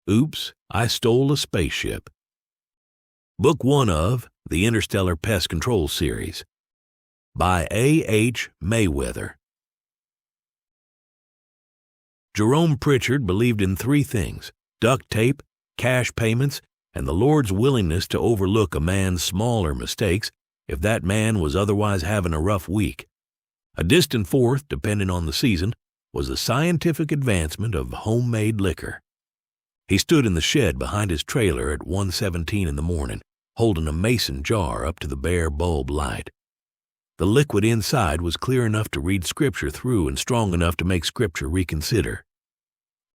Oops, I Stole a Spaceship. Book 1 of the Interstellar Pest Control series by A.H. Mayweather. Jerome Pritchard believed in 3 things: duct tape, cash payments, and the Lord's willingness to overlook a man's smaller mistakes if that man was otherwise having a rough week. A distant fourth, depending on the season, was the scientific advancement of homemade liquor. He stood in the shed behind his trailer at 1:17 in the morning, holding a mason jar up to the bare bulb light. The liquid inside was clear enough to read Scripture through and strong enough to make Scripture reconsider.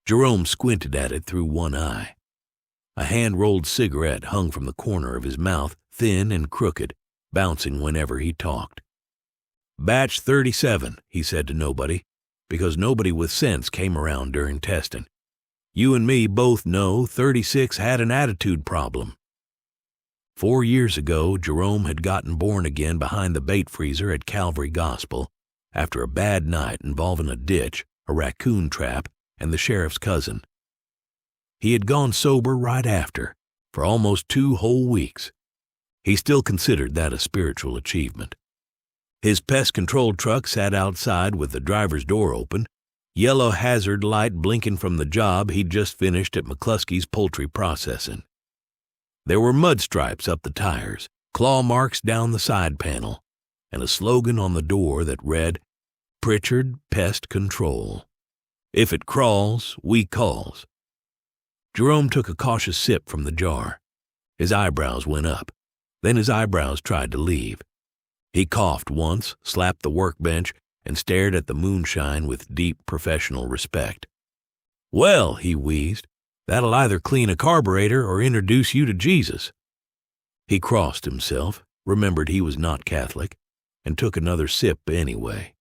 Jerome squinted at it through one eye. A hand-rolled cigarette hung from the corner of his mouth, thin and crooked, bouncing whenever he talked. "Batch 37, he said to nobody, because nobody with sense came around during testing. You and me both know 36 had an attitude problem. 4 years ago, Jerome had gotten born again behind the bait freezer at Calvary Gospel after a bad night involving a ditch, a raccoon trap, and the sheriff's cousin. He had gone sober right after, for almost 2 whole weeks. He still considered that a spiritual achievement. His pest control truck sat outside with the driver's door open, yellow hazard light blinking from the job he'd just finished at McCluskey's Poultry Processing. There were mud stripes up the tires, claw marks down the side panel, and a slogan on the door that read, "Pritchard Pest Control. If it crawls, we calls." Jerome took a cautious sip from the jar. His eyebrows went up. Then his eyebrows tried to leave. He coughed once, slapped the workbench, and stared at the moonshine with deep professional respect. "Well," he wheezed, "that'll either clean a carburetor or introduce you to Jesus." He crossed himself, remembered he was not Catholic, and took another sip anyway.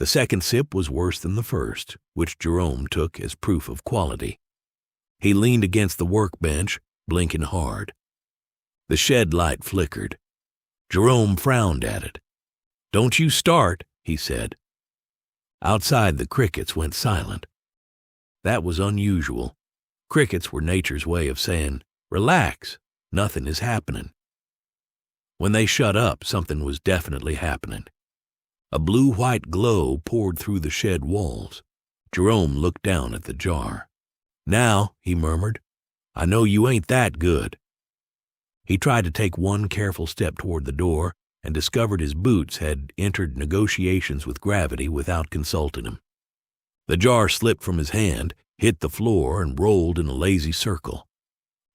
The second sip was worse than the first, which Jerome took as proof of quality. He leaned against the workbench, blinking hard. The shed light flickered. Jerome frowned at it. "Don't you start," he said. Outside, the crickets went silent. That was unusual. Crickets were nature's way of saying, "Relax, nothing is happening." When they shut up, something was definitely happening. A blue-white glow poured through the shed walls. Jerome looked down at the jar. "Now," he murmured, "I know you ain't that good." He tried to take one careful step toward the door and discovered his boots had entered negotiations with gravity without consulting him. The jar slipped from his hand, hit the floor, and rolled in a lazy circle.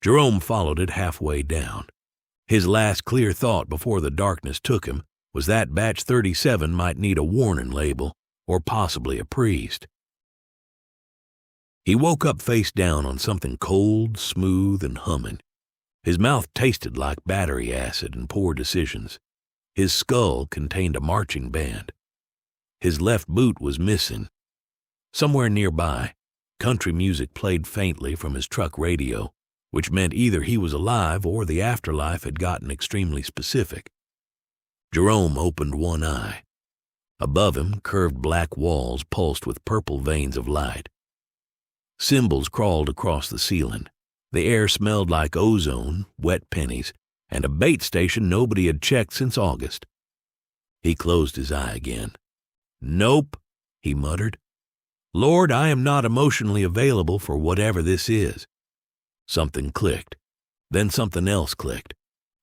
Jerome followed it halfway down. His last clear thought before the darkness took him was that batch 37 might need a warning label, or possibly a priest. He woke up face down on something cold, smooth, and humming. His mouth tasted like battery acid and poor decisions. His skull contained a marching band. His left boot was missing. Somewhere nearby, country music played faintly from his truck radio, which meant either he was alive or the afterlife had gotten extremely specific. Jerome opened one eye. Above him, curved black walls pulsed with purple veins of light. Symbols crawled across the ceiling. The air smelled like ozone, wet pennies, and a bait station nobody had checked since August. He closed his eye again. "Nope," he muttered. "Lord, I am not emotionally available for whatever this is." Something clicked. Then something else clicked.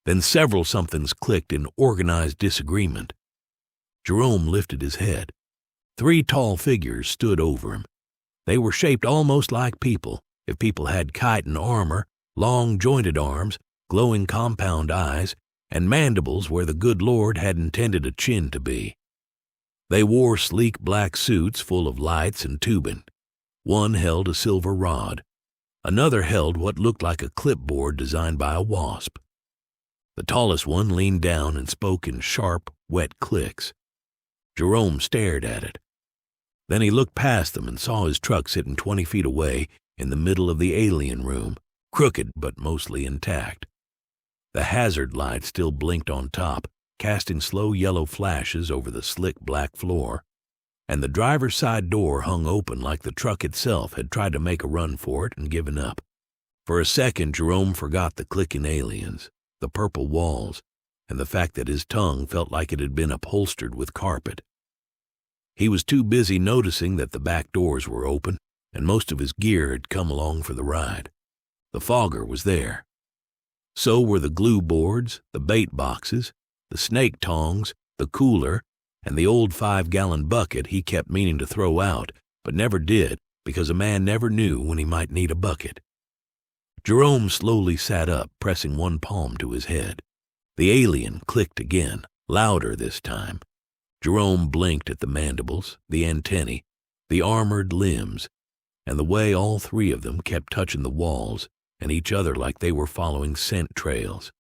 Then several somethings clicked in organized disagreement. Jerome lifted his head. 3 tall figures stood over him. They were shaped almost like people, if people had chitin armor, long jointed arms, glowing compound eyes, and mandibles where the good Lord had intended a chin to be. They wore sleek black suits full of lights and tubing. One held a silver rod. Another held what looked like a clipboard designed by a wasp. The tallest one leaned down and spoke in sharp, wet clicks. Jerome stared at it. Then he looked past them and saw his truck sitting 20 feet away in the middle of the alien room, crooked but mostly intact. The hazard light still blinked on top, casting slow yellow flashes over the slick black floor, and the driver's side door hung open like the truck itself had tried to make a run for it and given up. For a second, Jerome forgot the clicking aliens, the purple walls, and the fact that his tongue felt like it had been upholstered with carpet. He was too busy noticing that the back doors were open, and most of his gear had come along for the ride. The fogger was there. So were the glue boards, the bait boxes, the snake tongs, the cooler, and the old 5-gallon bucket he kept meaning to throw out, but never did because a man never knew when he might need a bucket. Jerome slowly sat up, pressing one palm to his head. The alien clicked again, louder this time. Jerome blinked at the mandibles, the antennae, the armored limbs, and the way all three of them kept touching the walls and each other like they were following scent trails.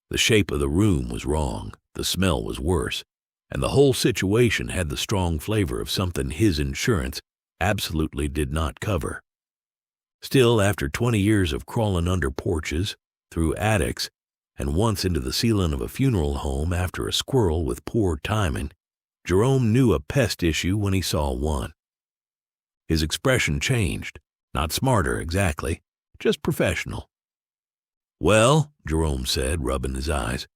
The shape of the room was wrong, the smell was worse, and the whole situation had the strong flavor of something his insurance absolutely did not cover. Still, after 20 years of crawling under porches, through attics, and once into the ceiling of a funeral home after a squirrel with poor timing, Jerome knew a pest issue when he saw one. His expression changed, not smarter exactly, just professional. "Well," Jerome said, rubbing his eyes,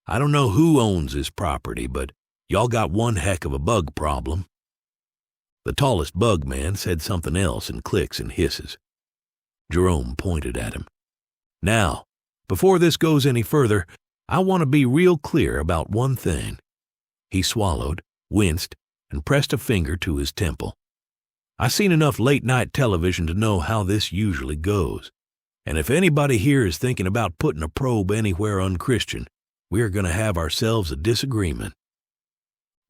"I don't know who owns this property, but y'all got one heck of a bug problem." The tallest bug man said something else in clicks and hisses. Jerome pointed at him. "Now, before this goes any further, I want to be real clear about one thing." He swallowed, winced, and pressed a finger to his temple. "I've seen enough late-night television to know how this usually goes, and if anybody here is thinking about putting a probe anywhere unchristian, we are going to have ourselves a disagreement."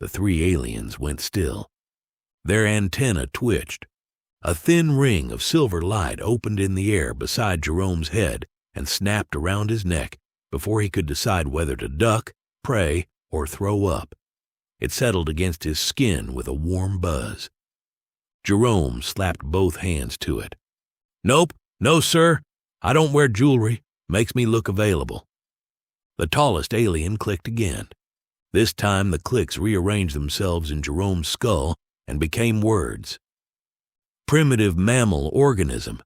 The three aliens went still. Their antennae twitched. A thin ring of silver light opened in the air beside Jerome's head and snapped around his neck before he could decide whether to duck, pray, or throw up. It settled against his skin with a warm buzz. Jerome slapped both hands to it. "Nope, no sir, I don't wear jewelry. Makes me look available." The tallest alien clicked again. This time the clicks rearranged themselves in Jerome's skull and became words. "Primitive mammal organism.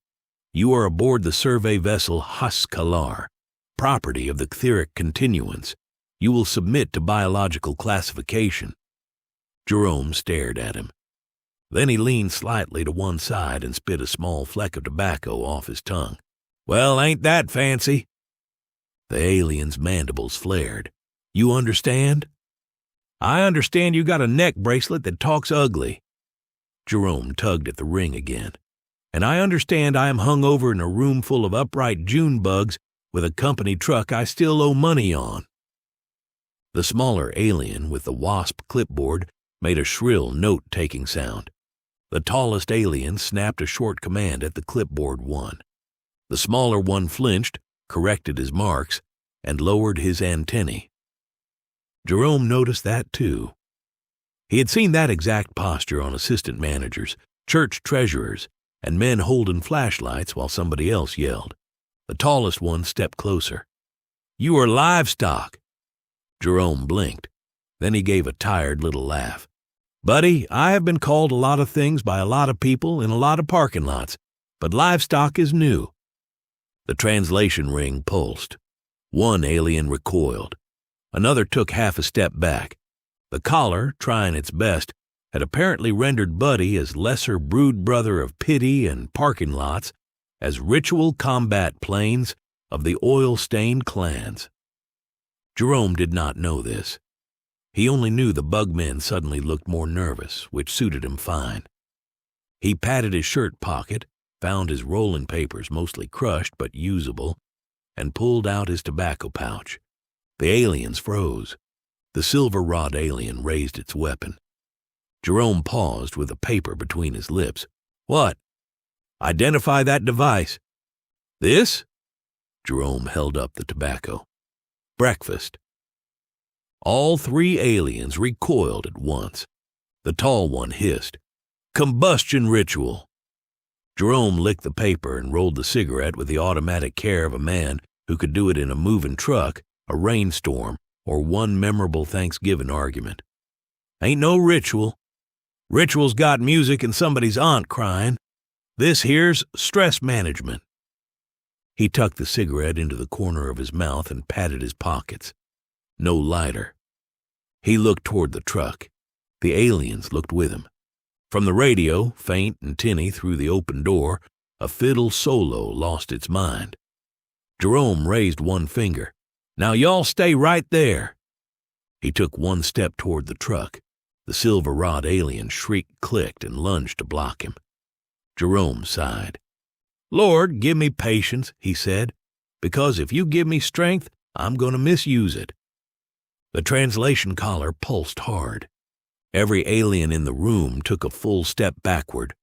You are aboard the survey vessel Haskalar, property of the etheric continuance. You will submit to biological classification." Jerome stared at him. Then he leaned slightly to one side and spit a small fleck of tobacco off his tongue. "Well, ain't that fancy?" The alien's mandibles flared. "You understand?" "I understand you got a neck bracelet that talks ugly." Jerome tugged at the ring again. "And I understand I am hung over in a room full of upright June bugs with a company truck I still owe money on." The smaller alien with the wasp clipboard made a shrill note-taking sound. The tallest alien snapped a short command at the clipboard one. The smaller one flinched, corrected his marks, and lowered his antennae. Jerome noticed that too. He had seen that exact posture on assistant managers, church treasurers, and men holding flashlights while somebody else yelled. The tallest one stepped closer. "You are livestock." Jerome blinked. Then he gave a tired little laugh. "Buddy, I have been called a lot of things by a lot of people in a lot of parking lots, but livestock is new." The translation ring pulsed. One alien recoiled. Another took half a step back. The collar, trying its best, had apparently rendered Buddy as lesser brood brother of pity and parking lots as ritual combat planes of the oil-stained clans. Jerome did not know this. He only knew the bugmen suddenly looked more nervous, which suited him fine. He patted his shirt pocket, found his rolling papers mostly crushed but usable, and pulled out his tobacco pouch. The aliens froze. The silver-rod alien raised its weapon. Jerome paused with a paper between his lips. "What?" "Identify that device." "This?" Jerome held up the tobacco. "Breakfast." All three aliens recoiled at once. The tall one hissed, "Combustion ritual." Jerome licked the paper and rolled the cigarette with the automatic care of a man who could do it in a moving truck, a rainstorm, or one memorable Thanksgiving argument. "Ain't no ritual." Ritual's got music and somebody's aunt crying. This here's stress management." He tucked the cigarette into the corner of his mouth and patted his pockets. No lighter. He looked toward the truck. The aliens looked with him. From the radio, faint and tinny through the open door, a fiddle solo lost its mind. Jerome raised one finger. "Now y'all stay right there." He took one step toward the truck. The silver-rod alien clicked and lunged to block him. Jerome sighed. "Lord, give me patience," he said, "because if you give me strength, I'm going to misuse it." The translation collar pulsed hard. Every alien in the room took a full step backward.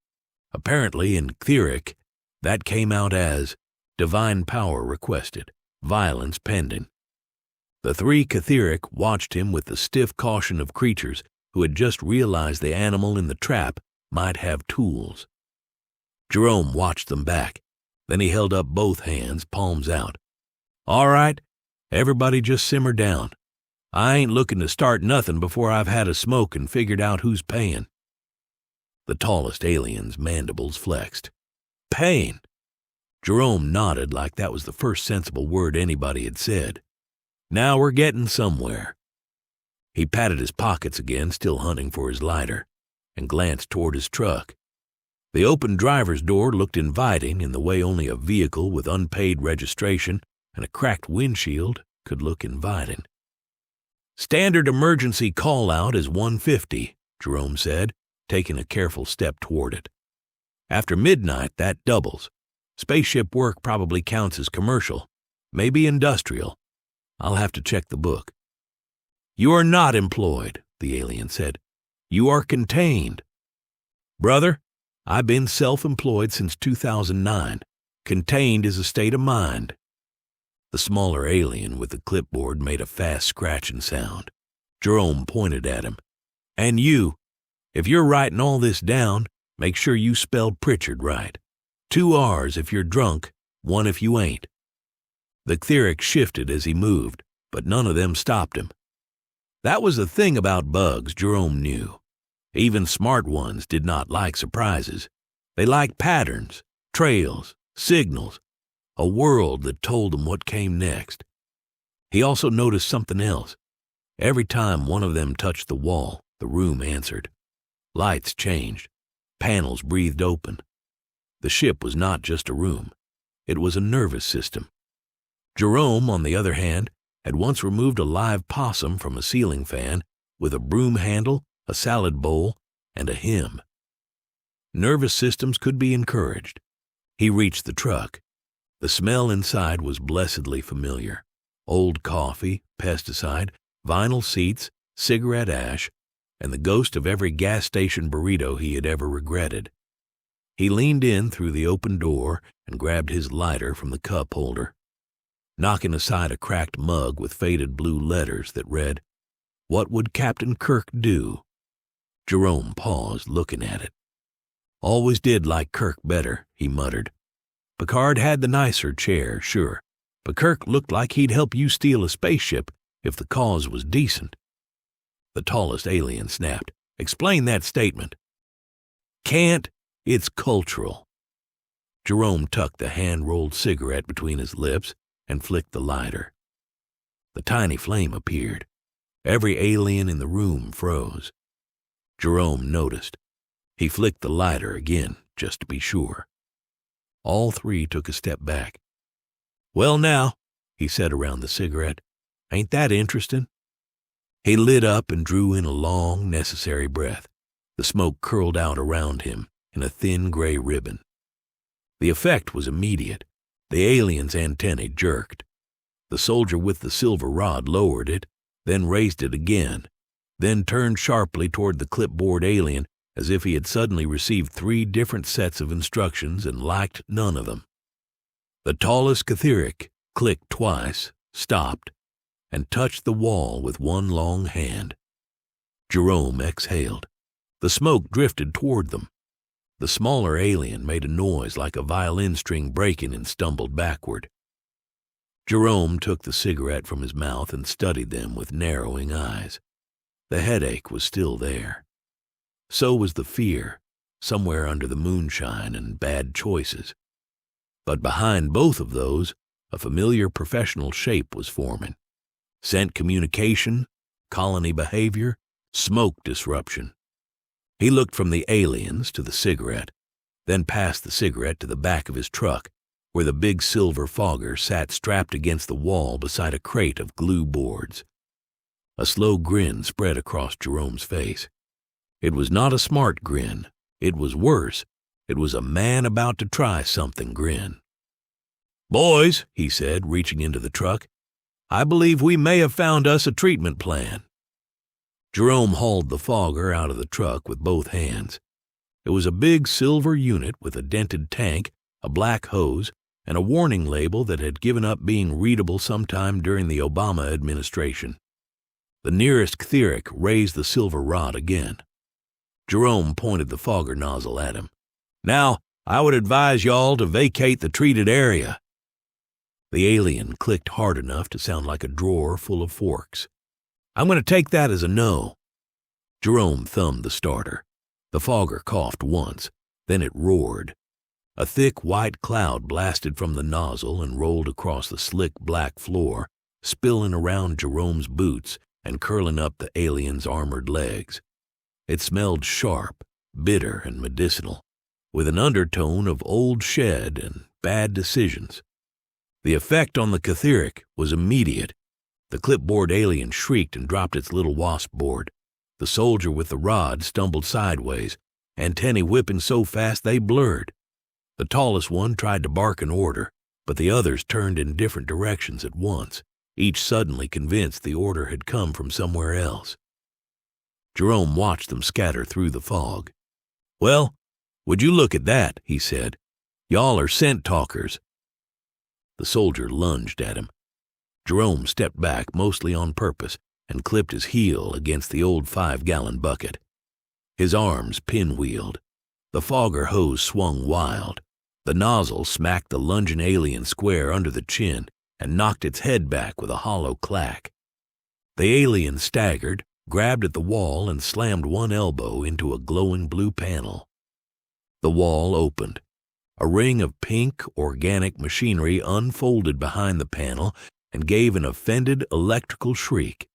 Apparently, in Etheric, that came out as divine power requested, violence pending. The three Etheric watched him with the stiff caution of creatures who had just realized the animal in the trap might have tools. Jerome watched them back. Then he held up both hands, palms out. "All right, everybody just simmer down. I ain't looking to start nothing before I've had a smoke and figured out who's paying." The tallest alien's mandibles flexed. "Paying?" Jerome nodded like that was the first sensible word anybody had said. "Now we're getting somewhere." He patted his pockets again, still hunting for his lighter, and glanced toward his truck. The open driver's door looked inviting in the way only a vehicle with unpaid registration and a cracked windshield could look inviting. "Standard emergency call-out is 150, Jerome said, taking a careful step toward it. "After midnight, that doubles. Spaceship work probably counts as commercial, maybe industrial. I'll have to check the book." "You are not employed," the alien said. "You are contained." "Brother, I've been self-employed since 2009. Contained is a state of mind." The smaller alien with the clipboard made a fast scratching sound. Jerome pointed at him. "And you, if you're writing all this down, make sure you spell Pritchard right. 2 R's if you're drunk, 1 if you ain't." The Etheric shifted as he moved, but none of them stopped him. That was the thing about bugs, Jerome knew. Even smart ones did not like surprises. They liked patterns, trails, signals, a world that told them what came next. He also noticed something else. Every time one of them touched the wall, the room answered. Lights changed. Panels breathed open. The ship was not just a room. It was a nervous system. Jerome, on the other hand, had once removed a live possum from a ceiling fan with a broom handle, a salad bowl, and a hymn. Nervous systems could be encouraged. He reached the truck. The smell inside was blessedly familiar. Old coffee, pesticide, vinyl seats, cigarette ash, and the ghost of every gas station burrito he had ever regretted. He leaned in through the open door and grabbed his lighter from the cup holder. Knocking aside a cracked mug with faded blue letters that read, "What would Captain Kirk do?" Jerome paused, looking at it. "Always did like Kirk better," he muttered. "Picard had the nicer chair, sure, but Kirk looked like he'd help you steal a spaceship if the cause was decent." The tallest alien snapped. "Explain that statement." "Can't. It's cultural." Jerome tucked the hand-rolled cigarette between his lips and flicked the lighter. The tiny flame appeared. Every alien in the room froze. Jerome noticed. He flicked the lighter again, just to be sure. All three took a step back. "Well now," he said around the cigarette, "ain't that interesting?" He lit up and drew in a long, necessary breath. The smoke curled out around him in a thin gray ribbon. The effect was immediate. The alien's antennae jerked. The soldier with the silver rod lowered it, then raised it again, then turned sharply toward the clipboard alien as if he had suddenly received 3 different sets of instructions and liked none of them. The tallest Etheric clicked twice, stopped, and touched the wall with one long hand. Jerome exhaled. The smoke drifted toward them. The smaller alien made a noise like a violin string breaking and stumbled backward. Jerome took the cigarette from his mouth and studied them with narrowing eyes. The headache was still there. So was the fear, somewhere under the moonshine and bad choices. But behind both of those, a familiar professional shape was forming. Scent communication, colony behavior, smoke disruption. He looked from the aliens to the cigarette, then past the cigarette to the back of his truck, where the big silver fogger sat strapped against the wall beside a crate of glue boards. A slow grin spread across Jerome's face. It was not a smart grin. It was worse. It was a man about to try something grin. "Boys," he said, reaching into the truck, "I believe we may have found us a treatment plan." Jerome hauled the fogger out of the truck with both hands. It was a big silver unit with a dented tank, a black hose, and a warning label that had given up being readable sometime during the Obama administration. The nearest Ktheric raised the silver rod again. Jerome pointed the fogger nozzle at him. "Now, I would advise y'all to vacate the treated area." The alien clicked hard enough to sound like a drawer full of forks. "I'm going to take that as a no." Jerome thumbed the starter. The fogger coughed once, then it roared. A thick white cloud blasted from the nozzle and rolled across the slick black floor, spilling around Jerome's boots and curling up the alien's armored legs. It smelled sharp, bitter, and medicinal, with an undertone of old shed and bad decisions. The effect on the Ktheric was immediate. The clipboard alien shrieked and dropped its little wasp board. The soldier with the rod stumbled sideways, antennae whipping so fast they blurred. The tallest one tried to bark an order, but the others turned in different directions at once, each suddenly convinced the order had come from somewhere else. Jerome watched them scatter through the fog. "Well, would you look at that," he said. "Y'all are scent talkers." The soldier lunged at him. Jerome stepped back, mostly on purpose, and clipped his heel against the old 5-gallon bucket. His arms pinwheeled. The fogger hose swung wild. The nozzle smacked the lunging alien square under the chin and knocked its head back with a hollow clack. The alien staggered, grabbed at the wall, and slammed one elbow into a glowing blue panel. The wall opened. A ring of pink, organic machinery unfolded behind the panel and gave an offended electrical shriek.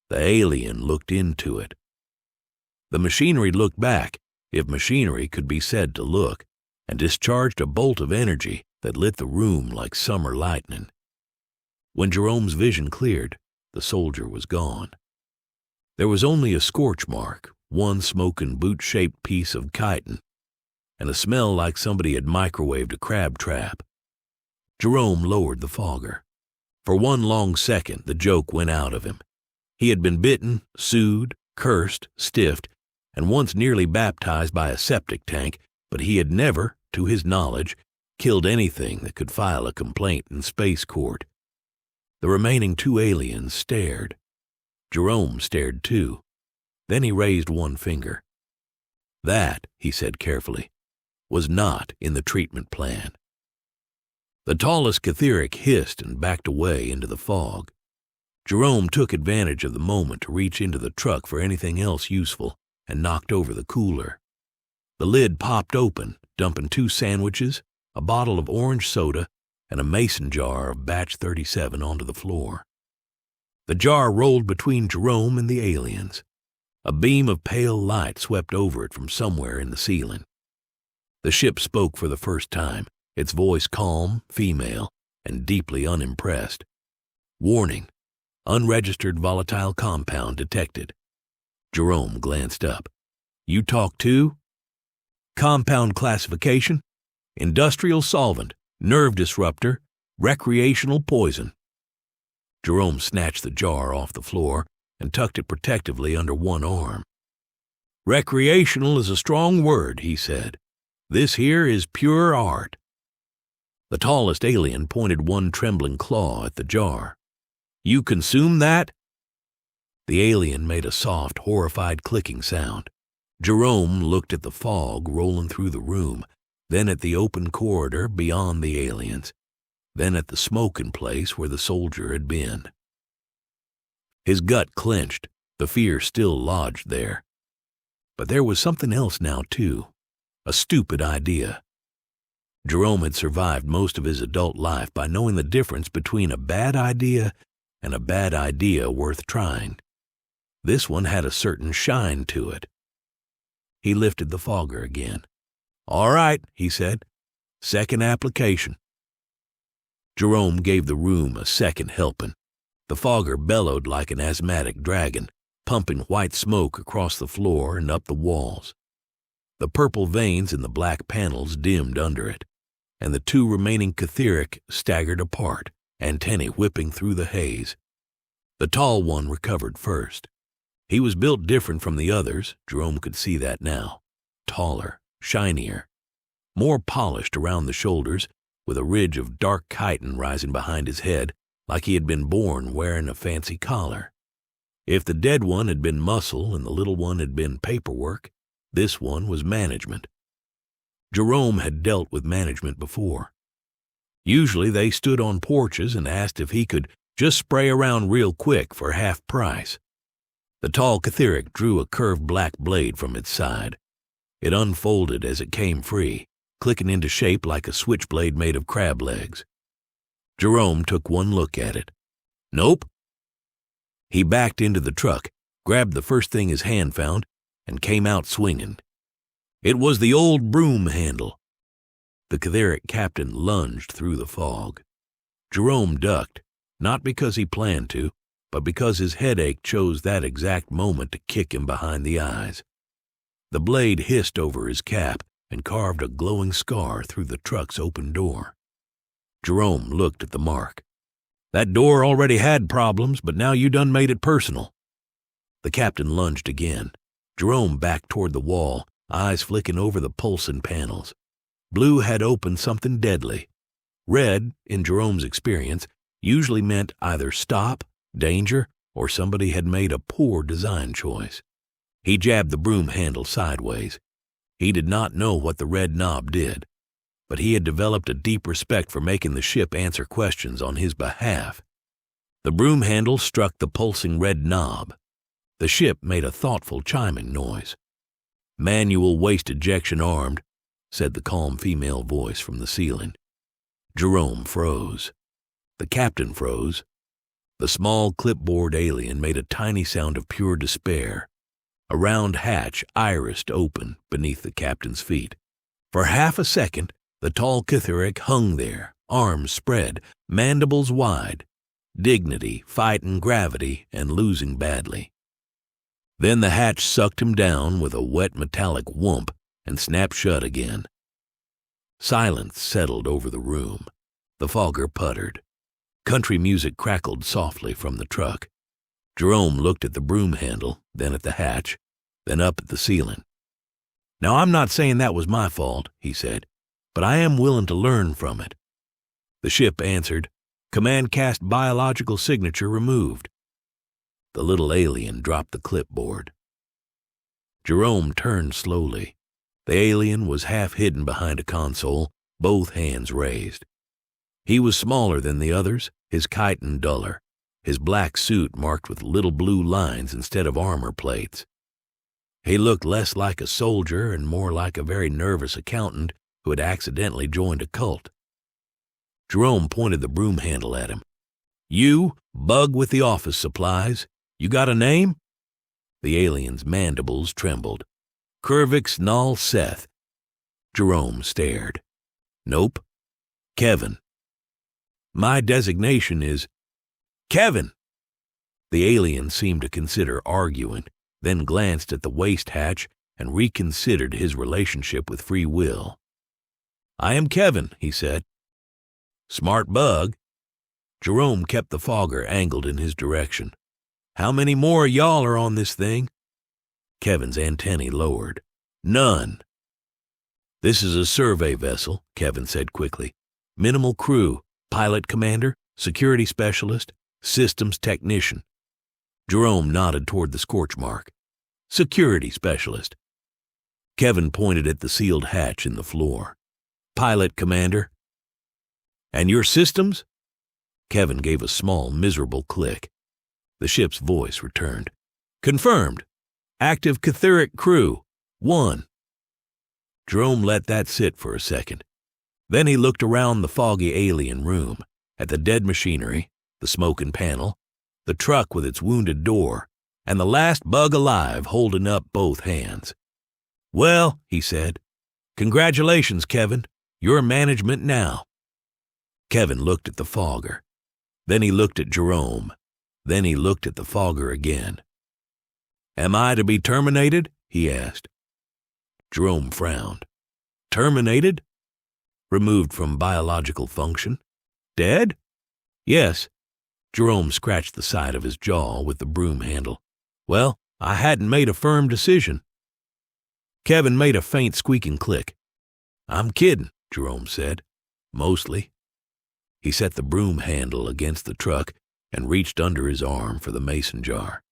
The alien looked into it. The machinery looked back, if machinery could be said to look, and discharged a bolt of energy that lit the room like summer lightning. When Jerome's vision cleared, the soldier was gone. There was only a scorch mark, one smoking boot-shaped piece of chitin, and a smell like somebody had microwaved a crab trap. Jerome lowered the fogger. For one long second, the joke went out of him. He had been bitten, sued, cursed, stiffed, and once nearly baptized by a septic tank, but he had never, to his knowledge, killed anything that could file a complaint in space court. The remaining two aliens stared. Jerome stared too. Then he raised one finger. "That," he said carefully, "was not in the treatment plan." The tallest Ktheric hissed and backed away into the fog. Jerome took advantage of the moment to reach into the truck for anything else useful and knocked over the cooler. The lid popped open, dumping 2 sandwiches, a bottle of orange soda, and a mason jar of batch 37 onto the floor. The jar rolled between Jerome and the aliens. A beam of pale light swept over it from somewhere in the ceiling. The ship spoke for the first time, its voice calm, female, and deeply unimpressed. "Warning. Unregistered volatile compound detected." Jerome glanced up. "You talk too?" "Compound classification: industrial solvent, nerve disruptor, recreational poison." Jerome snatched the jar off the floor and tucked it protectively under one arm. "Recreational is a strong word," he said. "This here is pure art." The tallest alien pointed one trembling claw at the jar. "You consume that?" The alien made a soft, horrified clicking sound. Jerome looked at the fog rolling through the room, then at the open corridor beyond the aliens, then at the smoking place where the soldier had been. His gut clenched, the fear still lodged there. But there was something else now, too. A stupid idea. Jerome had survived most of his adult life by knowing the difference between a bad idea and a bad idea worth trying. This one had a certain shine to it. He lifted the fogger again. "All right," he said. "Second application." Jerome gave the room a second helping. The fogger bellowed like an asthmatic dragon, pumping white smoke across the floor and up the walls. The purple veins in the black panels dimmed under it, and the two remaining catheric staggered apart, antennae whipping through the haze. The tall one recovered first. He was built different from the others, Jerome could see that now. Taller, shinier, more polished around the shoulders, with a ridge of dark chitin rising behind his head, like he had been born wearing a fancy collar. If the dead one had been muscle and the little one had been paperwork, this one was management. Jerome had dealt with management before. Usually they stood on porches and asked if he could just spray around real quick for half price. The tall catheric drew a curved black blade from its side. It unfolded as it came free, clicking into shape like a switchblade made of crab legs. Jerome took one look at it. Nope. He backed into the truck, grabbed the first thing his hand found, and came out swinging. It was the old broom handle. The catheric captain lunged through the fog. Jerome ducked, not because he planned to, but because his headache chose that exact moment to kick him behind the eyes. The blade hissed over his cap and carved a glowing scar through the truck's open door. Jerome looked at the mark. "That door already had problems, but now you done made it personal." The captain lunged again. Jerome backed toward the wall, eyes flicking over the pulsing panels. Blue had opened something deadly. Red, in Jerome's experience, usually meant either stop, danger, or somebody had made a poor design choice. He jabbed the broom handle sideways. He did not know what the red knob did, but he had developed a deep respect for making the ship answer questions on his behalf. The broom handle struck the pulsing red knob. The ship made a thoughtful chiming noise. "Manual waste ejection armed," said the calm female voice from the ceiling. Jerome froze. The captain froze. The small clipboard alien made a tiny sound of pure despair. A round hatch irised open beneath the captain's feet. For half a second, the tall catheric hung there, arms spread, mandibles wide, dignity fighting gravity and losing badly. Then the hatch sucked him down with a wet metallic whomp and snapped shut again. Silence settled over the room. The fogger puttered. Country music crackled softly from the truck. Jerome looked at the broom handle, then at the hatch, then up at the ceiling. "Now, I'm not saying that was my fault," he said, "but I am willing to learn from it." The ship answered, "Command cast biological signature removed." The little alien dropped the clipboard. Jerome turned slowly. The alien was half hidden behind a console, both hands raised. He was smaller than the others, his chitin duller, his black suit marked with little blue lines instead of armor plates. He looked less like a soldier and more like a very nervous accountant who had accidentally joined a cult. Jerome pointed the broom handle at him. "You, bug with the office supplies, you got a name?" The alien's mandibles trembled. "Curvix Null Seth." Jerome stared. "Nope. Kevin." "My designation is—" "Kevin!" The alien seemed to consider arguing, then glanced at the waste hatch and reconsidered his relationship with free will. "I am Kevin," he said. "Smart bug." Jerome kept the fogger angled in his direction. "How many more of y'all are on this thing?" Kevin's antennae lowered. "None." "This is a survey vessel," Kevin said quickly. "Minimal crew, pilot commander, security specialist, systems technician." Jerome nodded toward the scorch mark. "Security specialist." Kevin pointed at the sealed hatch in the floor. "Pilot commander." "And your systems?" Kevin gave a small, miserable click. The ship's voice returned. "Confirmed. Active catheric crew. 1. Jerome let that sit for a second. Then he looked around the foggy alien room, at the dead machinery, the smoking panel, the truck with its wounded door, and the last bug alive holding up both hands. "Well," he said, "congratulations, Kevin. You're management now." Kevin looked at the fogger. Then he looked at Jerome. Then he looked at the fogger again. "Am I to be terminated?" he asked. Jerome frowned. "Terminated? Removed from biological function? Dead?" "Yes." Jerome scratched the side of his jaw with the broom handle. "Well, I hadn't made a firm decision." Kevin made a faint squeaking click. "I'm kidding," Jerome said. "Mostly." He set the broom handle against the truck and reached under his arm for the mason jar.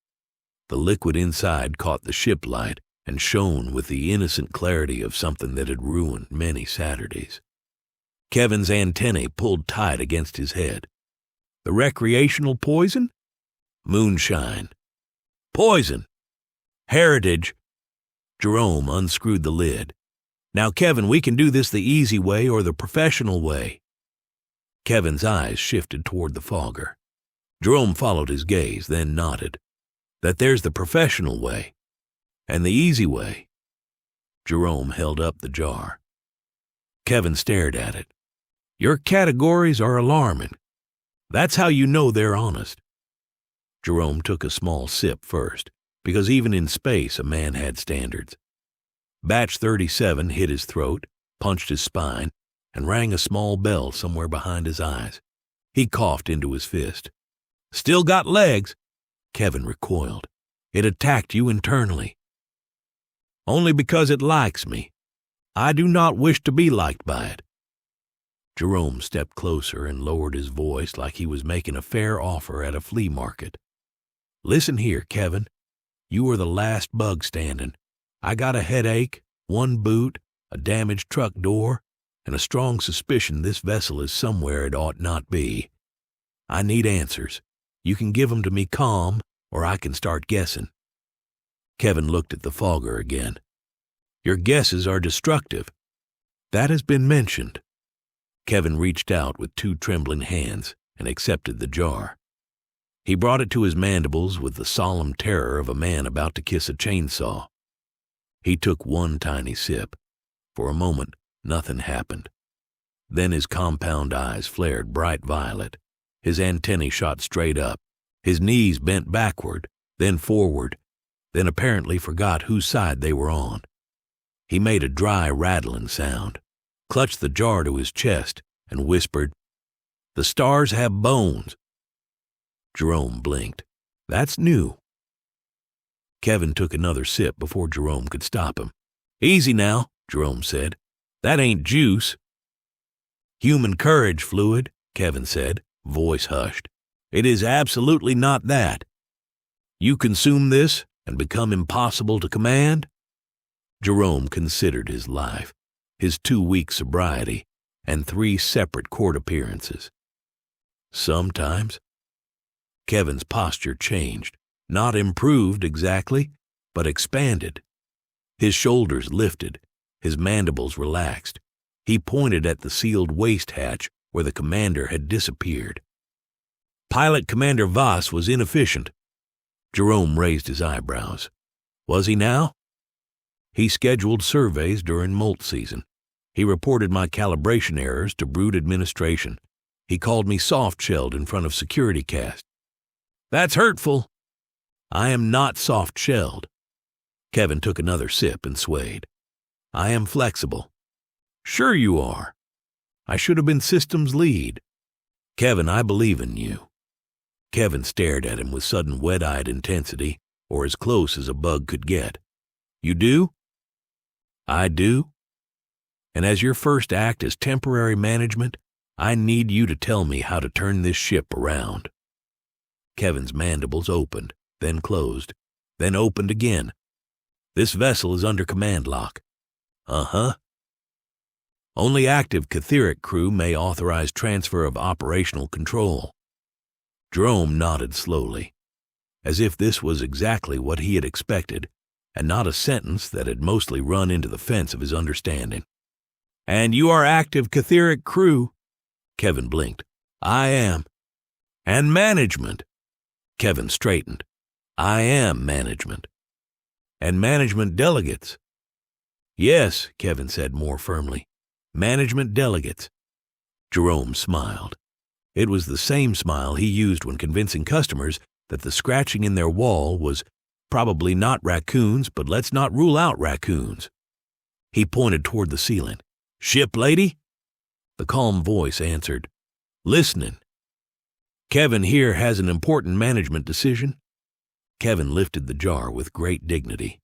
The liquid inside caught the ship light and shone with the innocent clarity of something that had ruined many Saturdays. Kevin's antennae pulled tight against his head. The recreational poison? Moonshine. Poison. Heritage. Jerome unscrewed the lid. "Now, Kevin, we can do this the easy way or the professional way." Kevin's eyes shifted toward the fogger. Jerome followed his gaze, then nodded. "That there's the professional way. And the easy way." Jerome held up the jar. Kevin stared at it. "Your categories are alarming. That's how you know they're honest." Jerome took a small sip first, because even in space a man had standards. Batch 37 hit his throat, punched his spine, and rang a small bell somewhere behind his eyes. He coughed into his fist. "Still got legs." Kevin recoiled. "It attacked you internally." "Only because it likes me. I do not wish to be liked by it." Jerome stepped closer and lowered his voice like he was making a fair offer at a flea market. "Listen here, Kevin. You are the last bug standing. I got a headache, one boot, a damaged truck door, and a strong suspicion this vessel is somewhere it ought not be. I need answers. You can give them to me calm, or I can start guessing." Kevin looked at the fogger again. "Your guesses are destructive." "That has been mentioned." Kevin reached out with 2 trembling hands and accepted the jar. He brought it to his mandibles with the solemn terror of a man about to kiss a chainsaw. He took one tiny sip. For a moment, nothing happened. Then his compound eyes flared bright violet. His antennae shot straight up. His knees bent backward, then forward, then apparently forgot whose side they were on. He made a dry, rattling sound, clutched the jar to his chest, and whispered, "The stars have bones." Jerome blinked. "That's new." Kevin took another sip before Jerome could stop him. "Easy now," Jerome said. "That ain't juice." "Human courage fluid," Kevin said, voice hushed. "It is absolutely not that. You consume this and become impossible to command?" Jerome considered his life, his 2-week sobriety, and 3 separate court appearances. "Sometimes." Kevin's posture changed, not improved exactly, but expanded. His shoulders lifted, his mandibles relaxed. He pointed at the sealed waste hatch where the commander had disappeared. "Pilot Commander Voss was inefficient." Jerome raised his eyebrows. "Was he now?" "He scheduled surveys during molt season. He reported my calibration errors to Brood administration. He called me soft-shelled in front of security cast." "That's hurtful." "I am not soft-shelled." Kevin took another sip and swayed. "I am flexible." "Sure you are." "I should have been systems lead." "Kevin, I believe in you." Kevin stared at him with sudden wet-eyed intensity, or as close as a bug could get. "You do?" "I do. And as your first act as temporary management, I need you to tell me how to turn this ship around." Kevin's mandibles opened, then closed, then opened again. "This vessel is under command lock." "Uh-huh." "Only active Catheric crew may authorize transfer of operational control." Jerome nodded slowly. As if this was exactly what he had expected, and not a sentence that had mostly run into the fence of his understanding. "And you are active catheric crew?" Kevin blinked. "I am." "And management?" Kevin straightened. "I am management." "And management delegates?" "Yes," Kevin said more firmly. "Management delegates." Jerome smiled. It was the same smile he used when convincing customers that the scratching in their wall was probably not raccoons, but let's not rule out raccoons. He pointed toward the ceiling. "Ship lady?" The calm voice answered, "Listening." "Kevin here has an important management decision." Kevin lifted the jar with great dignity.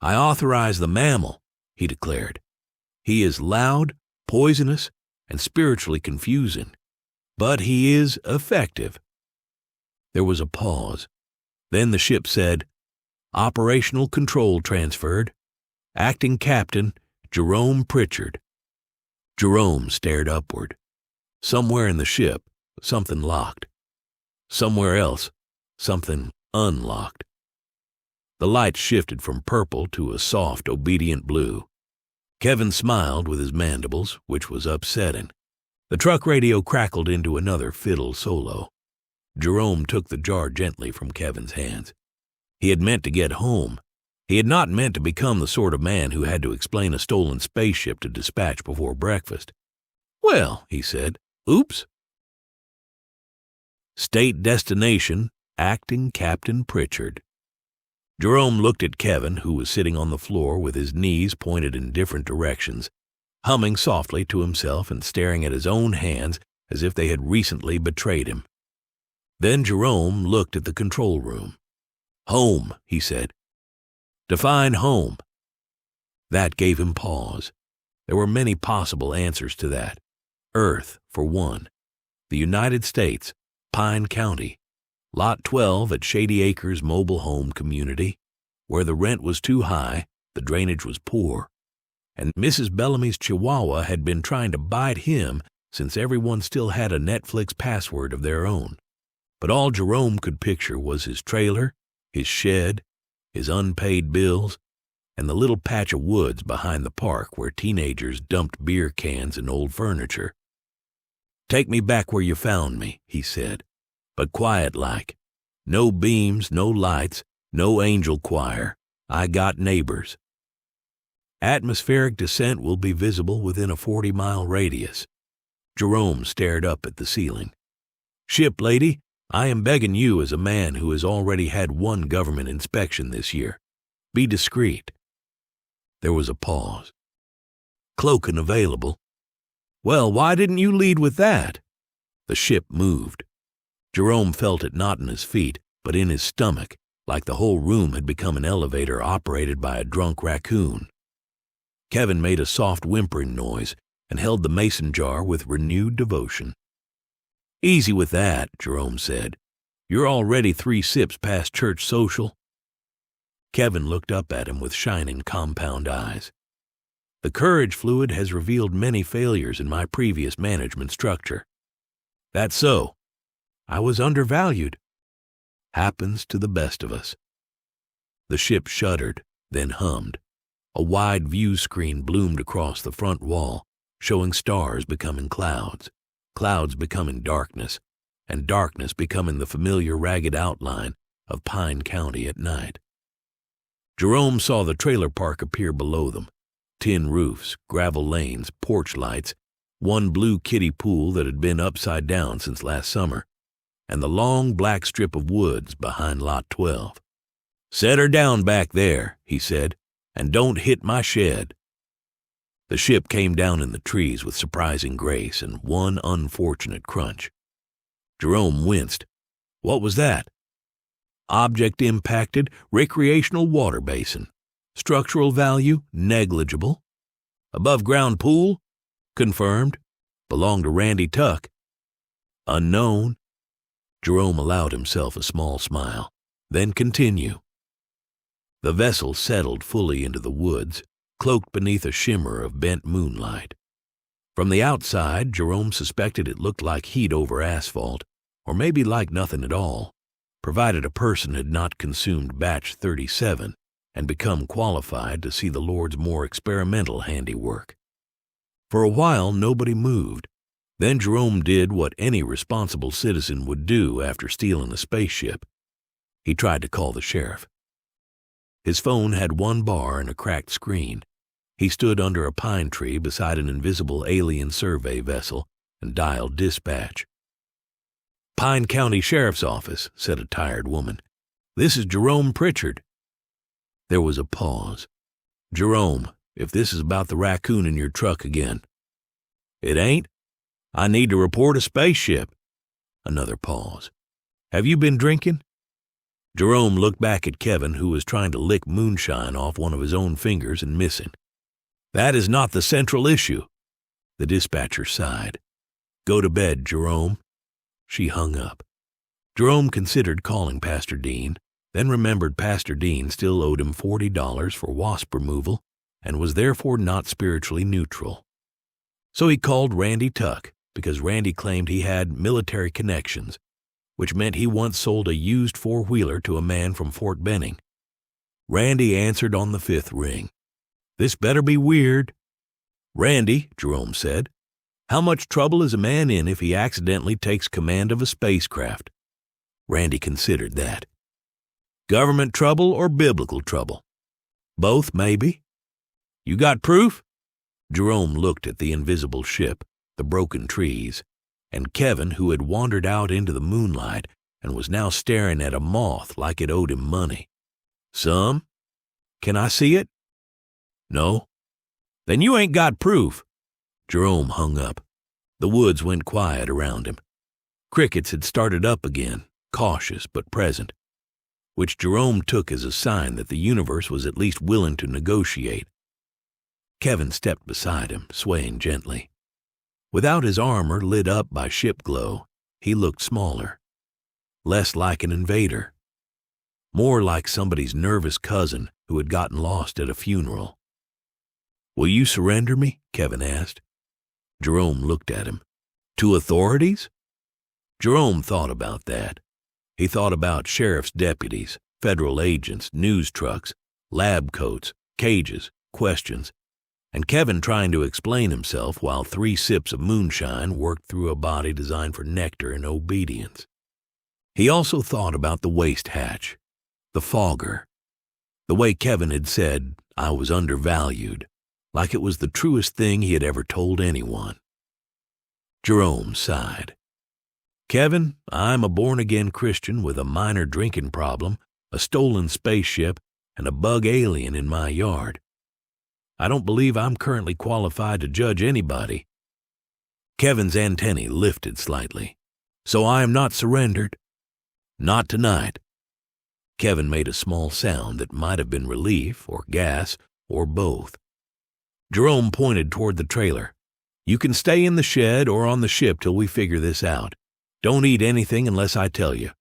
"I authorize the mammal," he declared. "He is loud, poisonous, and spiritually confusing, but he is effective." There was a pause. Then the ship said, "Operational control transferred. Acting Captain Jerome Pritchard." Jerome stared upward. Somewhere in the ship, something locked. Somewhere else, something unlocked. The light shifted from purple to a soft, obedient blue. Kevin smiled with his mandibles, which was upsetting. The truck radio crackled into another fiddle solo. Jerome took the jar gently from Kevin's hands. He had meant to get home. He had not meant to become the sort of man who had to explain a stolen spaceship to dispatch before breakfast. "Well," he said, "oops." State destination, Acting Captain Pritchard. Jerome looked at Kevin, who was sitting on the floor with his knees pointed in different directions, humming softly to himself and staring at his own hands as if they had recently betrayed him. Then Jerome looked at the control room. "Home," he said. "Define home." That gave him pause. There were many possible answers to that. Earth, for one. The United States, Pine County. Lot 12 at Shady Acres Mobile Home Community, where the rent was too high, the drainage was poor, and Mrs. Bellamy's Chihuahua had been trying to bite him since everyone still had a Netflix password of their own. But all Jerome could picture was his trailer, his shed, his unpaid bills, and the little patch of woods behind the park where teenagers dumped beer cans and old furniture. "Take me back where you found me," he said, "but quiet-like. No beams, no lights, no angel choir. I got neighbors. Atmospheric descent will be visible within a 40-mile radius." Jerome stared up at the ceiling. "Ship lady, I am begging you as a man who has already had one government inspection this year. Be discreet." There was a pause. "Cloaking available." "Well, why didn't you lead with that?" The ship moved. Jerome felt it not in his feet, but in his stomach, like the whole room had become an elevator operated by a drunk raccoon. Kevin made a soft whimpering noise and held the mason jar with renewed devotion. "Easy with that," Jerome said. "You're already 3 sips past church social." Kevin looked up at him with shining compound eyes. "The courage fluid has revealed many failures in my previous management structure." "That's so. I was undervalued." "Happens to the best of us." The ship shuddered, then hummed. A wide view screen bloomed across the front wall, showing stars becoming clouds, clouds becoming darkness, and darkness becoming the familiar ragged outline of Pine County at night. Jerome saw the trailer park appear below them. Tin roofs, gravel lanes, porch lights, one blue kiddie pool that had been upside down since last summer, and the long black strip of woods behind Lot 12. "Set her down back there," he said, "and don't hit my shed." The ship came down in the trees with surprising grace and one unfortunate crunch. Jerome winced. "What was that?" "Object impacted, recreational water basin. Structural value, negligible. Above-ground pool? Confirmed. Belonged to Randy Tuck. Unknown." Jerome allowed himself a small smile, then continue. The vessel settled fully into the woods, cloaked beneath a shimmer of bent moonlight. From the outside, Jerome suspected it looked like heat over asphalt, or maybe like nothing at all, provided a person had not consumed batch 37 and become qualified to see the Lord's more experimental handiwork. For a while, nobody moved. Then Jerome did what any responsible citizen would do after stealing a spaceship. He tried to call the sheriff. His phone had one bar and a cracked screen. He stood under a pine tree beside an invisible alien survey vessel and dialed dispatch. "Pine County Sheriff's Office," said a tired woman. "This is Jerome Pritchard." There was a pause. "Jerome, if this is about the raccoon in your truck again." "It ain't. I need to report a spaceship." Another pause. "Have you been drinking?" Jerome looked back at Kevin, who was trying to lick moonshine off one of his own fingers and missing. "That is not the central issue." The dispatcher sighed. "Go to bed, Jerome." She hung up. Jerome considered calling Pastor Dean, then remembered Pastor Dean still owed him $40 for wasp removal and was therefore not spiritually neutral. So he called Randy Tuck, because Randy claimed he had military connections, which meant he once sold a used four-wheeler to a man from Fort Benning. Randy answered on the fifth ring. "This better be weird." "Randy," Jerome said, "how much trouble is a man in if he accidentally takes command of a spacecraft?" Randy considered that. "Government trouble or biblical trouble?" "Both, maybe." "You got proof?" Jerome looked at the invisible ship, the broken trees, and Kevin, who had wandered out into the moonlight and was now staring at a moth like it owed him money. "Some." "Can I see it?" "No." "Then you ain't got proof." Jerome hung up. The woods went quiet around him. Crickets had started up again, cautious but present, which Jerome took as a sign that the universe was at least willing to negotiate. Kevin stepped beside him, swaying gently. Without his armor lit up by ship glow, he looked smaller, less like an invader, more like somebody's nervous cousin who had gotten lost at a funeral. "Will you surrender me?" Kevin asked. Jerome looked at him. "To authorities?" Jerome thought about that. He thought about sheriff's deputies, federal agents, news trucks, lab coats, cages, questions, and Kevin trying to explain himself while 3 sips of moonshine worked through a body designed for nectar and obedience. He also thought about the waste hatch, the fogger, the way Kevin had said, "I was undervalued," like it was the truest thing he had ever told anyone. Jerome sighed. "Kevin, I'm a born-again Christian with a minor drinking problem, a stolen spaceship, and a bug alien in my yard. I don't believe I'm currently qualified to judge anybody." Kevin's antennae lifted slightly. "So I am not surrendered?" "Not tonight." Kevin made a small sound that might have been relief or gas or both. Jerome pointed toward the trailer. "You can stay in the shed or on the ship till we figure this out. Don't eat anything unless I tell you.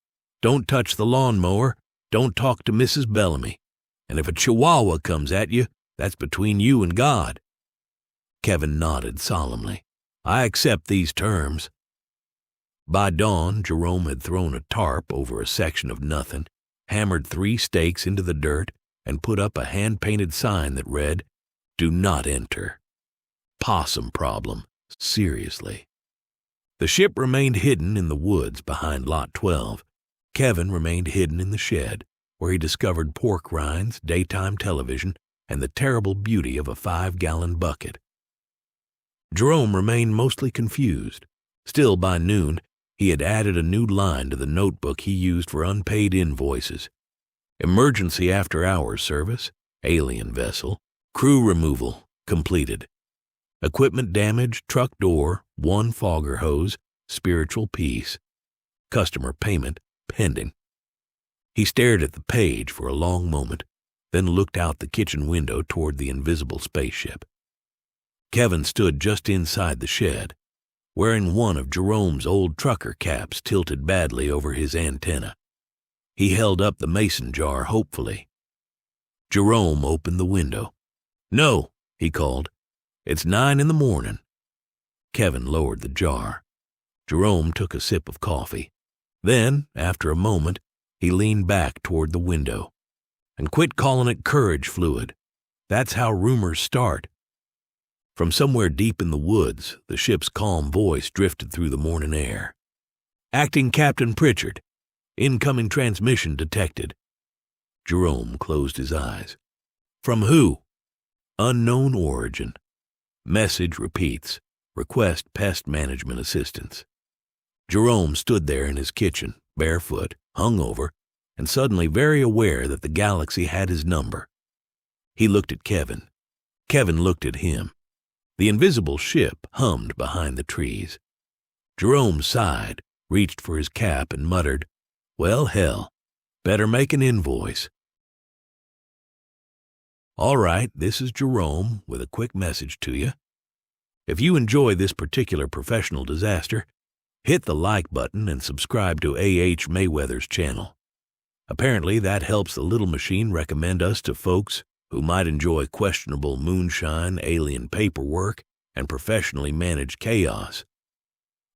Don't touch the lawnmower. Don't talk to Mrs. Bellamy. And if a chihuahua comes at you, that's between you and God." Kevin nodded solemnly. "I accept these terms." By dawn, Jerome had thrown a tarp over a section of nothing, hammered 3 stakes into the dirt, and put up a hand-painted sign that read, "Do not enter. Possum problem. Seriously." The ship remained hidden in the woods behind Lot 12. Kevin remained hidden in the shed, where he discovered pork rinds, daytime television, and the terrible beauty of a 5-gallon bucket. Jerome remained mostly confused. Still, by noon, he had added a new line to the notebook he used for unpaid invoices. Emergency after-hours service, alien vessel, crew removal, completed. Equipment damage, truck door, 1 fogger hose, spiritual peace. Customer payment, pending. He stared at the page for a long moment, then looked out the kitchen window toward the invisible spaceship. Kevin stood just inside the shed, wearing one of Jerome's old trucker caps tilted badly over his antenna. He held up the mason jar hopefully. Jerome opened the window. "No," he called. "It's 9 in the morning." Kevin lowered the jar. Jerome took a sip of coffee. Then, after a moment, he leaned back toward the window. And quit calling it courage fluid. That's how rumors start. From somewhere deep in the woods, the ship's calm voice drifted through the morning air. Acting Captain Pritchard. Incoming transmission detected. Jerome closed his eyes. From who? Unknown origin. Message repeats. Request pest management assistance. Jerome stood there in his kitchen, barefoot, hungover, and suddenly very aware that the galaxy had his number. He looked at Kevin. Kevin looked at him. The invisible ship hummed behind the trees. Jerome sighed, reached for his cap, and muttered, "Well, hell, better make an invoice." All right, this is Jerome with a quick message to you. If you enjoy this particular professional disaster, hit the like button and subscribe to A.H. Mayweather's channel. Apparently, that helps the little machine recommend us to folks who might enjoy questionable moonshine, alien paperwork, and professionally managed chaos.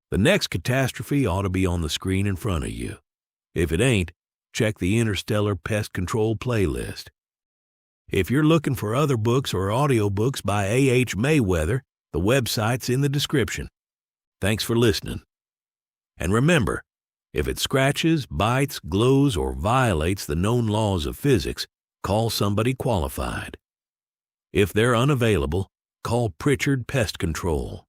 The next catastrophe ought to be on the screen in front of you. If it ain't, check the Interstellar Pest Control playlist. If you're looking for other books or audiobooks by A.H. Mayweather, the website's in the description. Thanks for listening. And remember, if it scratches, bites, glows, or violates the known laws of physics, call somebody qualified. If they're unavailable, call Pritchard Pest Control.